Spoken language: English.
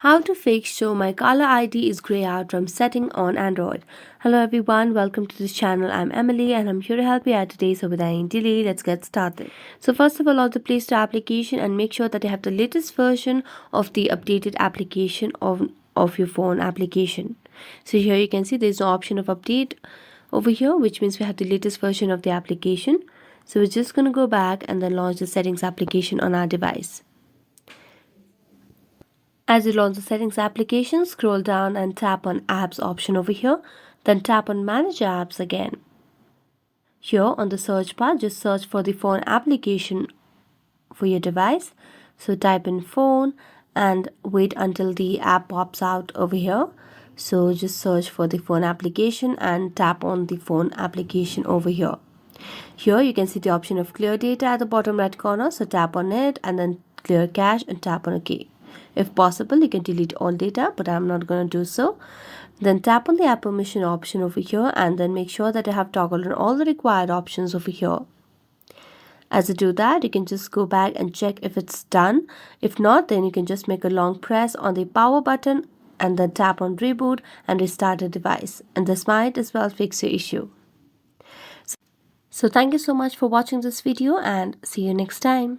How to fix show my caller ID is grey out from setting on Android. Hello everyone, welcome to this channel. I'm Emily and I'm here to help you out today. So without any delay, let's get started. So first of all, on the Play Store application and make sure that you have the latest version of the updated application of your phone application. So here you can see there's no option of update over here, which means we have the latest version of the application. So we're just going to go back and then launch the settings application on our device. As you launch the settings application, scroll down and tap on apps option over here. Then tap on manage apps again. Here on the search bar, just search for the phone application for your device. So type in phone and wait until the app pops out over here. So just search for the phone application and tap on the phone application over here. Here you can see the option of clear data at the bottom right corner. So tap on it and then clear cache and tap on OK. If possible, you can delete all data, but I'm not going to do so. Then tap on the app permission option over here and then make sure that you have toggled on all the required options over here. As you do that, you can just go back and check if it's done. If not, then you can just make a long press on the power button and then tap on reboot and restart the device. And this might as well fix your issue. So thank you so much for watching this video and see you next time.